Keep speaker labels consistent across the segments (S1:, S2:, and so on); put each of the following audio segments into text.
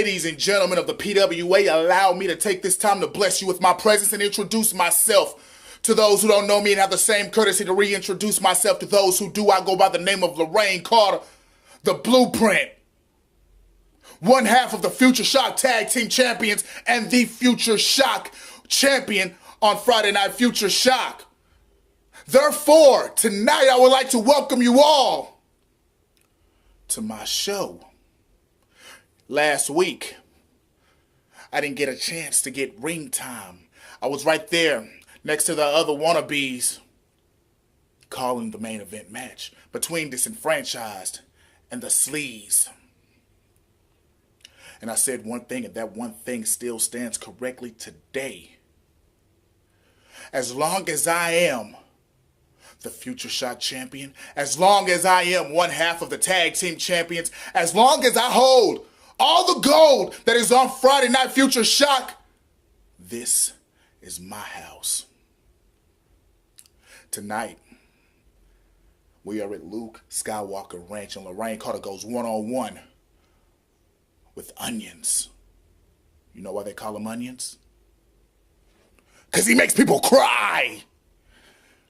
S1: Ladies and gentlemen of the PWA, allow me to take this time to bless you with my presence and introduce myself. To those who don't know me and have the same courtesy to reintroduce myself to those who do, I go by the name of Lorraine Carter, the Blueprint. One half of the Future Shock Tag Team Champions and the Future Shock Champion on Friday Night Future Shock. Therefore, tonight I would like to welcome you all to my show. Last week, I didn't get a chance to get ring time. I was right there next to the other wannabes calling the main event match between Disenfranchised and the Sleaze. And I said one thing, and that one thing still stands correctly today. As long as I am the Future Shock Champion, as long as I am one half of the Tag Team Champions, as long as I hold all the gold that is on Friday Night Future Shock, this is my house. Tonight, we are at Luke Skywalker Ranch, and Lorraine Carter goes one-on-one with Onions. You know why they call him Onions? Because he makes people cry.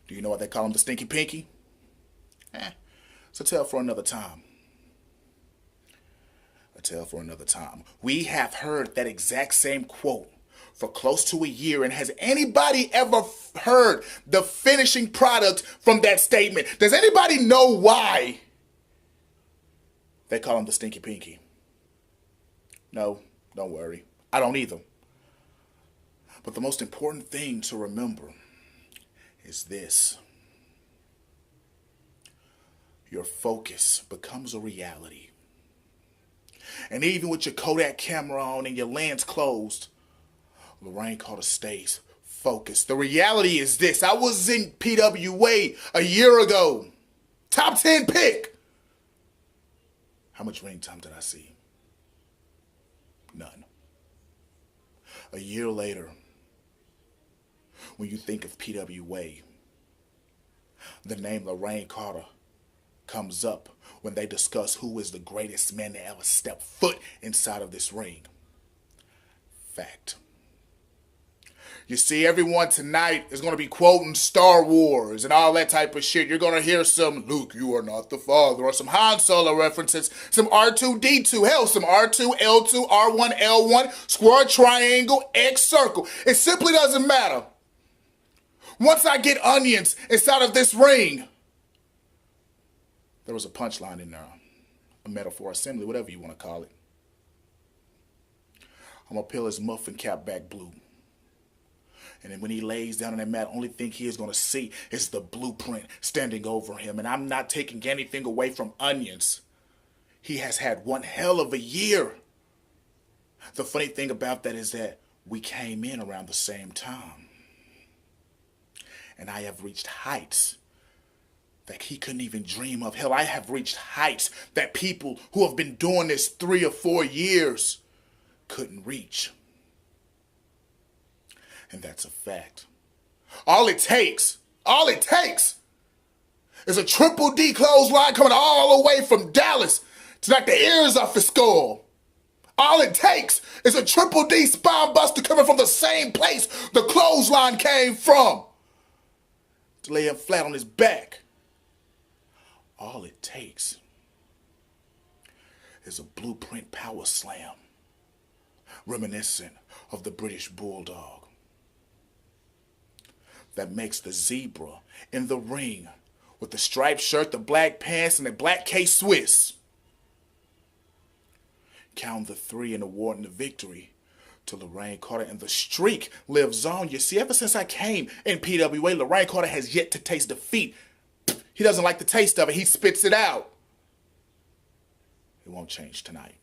S1: Do you know why they call him the Stinky Pinky? It's a tale for another time. A tale for another time. We have heard that exact same quote for close to a year, and has anybody ever heard the finishing product from that statement? Does anybody know why they call him the Stinky Pinky? No, don't worry. I don't either. But the most important thing to remember is this. Your focus becomes a reality. And even with your Kodak camera on and your lens closed, Lorraine Carter stays focused. The reality is this. I was in PWA a year ago. Top 10 pick. How much ring time did I see? None. A year later, when you think of PWA, the name Lorraine Carter comes up when they discuss who is the greatest man to ever step foot inside of this ring. Fact. You see, everyone tonight is going to be quoting Star Wars and all that type of shit. You're going to hear some Luke, you are not the father, or some Han Solo references, some R2-D2, hell, some R2, L2, R1, L1, square, triangle, X, circle. It simply doesn't matter. Once I get Onions inside of this ring, there was a punchline in there, a metaphor assembly, whatever you want to call it. I'm going to peel his muffin cap back blue. And then when he lays down on that mat, only thing he is going to see is the Blueprint standing over him. And I'm not taking anything away from Onions. He has had one hell of a year. The funny thing about that is that we came in around the same time. And I have reached heights that he couldn't even dream of. Hell, I have reached heights that people who have been doing this 3 or 4 years couldn't reach. And that's a fact. All it takes is a triple D clothesline coming all the way from Dallas to knock the ears off his skull. All it takes is a triple D spine buster coming from the same place the clothesline came from to lay him flat on his back. All it takes is a Blueprint power slam, reminiscent of the British Bulldog, that makes the zebra in the ring with the striped shirt, the black pants, and the black K-Swiss count the 3 and awarding the victory to Lorraine Carter, and the streak lives on. You see, ever since I came in PWA, Lorraine Carter has yet to taste defeat. He doesn't like the taste of it. He spits it out. It won't change tonight.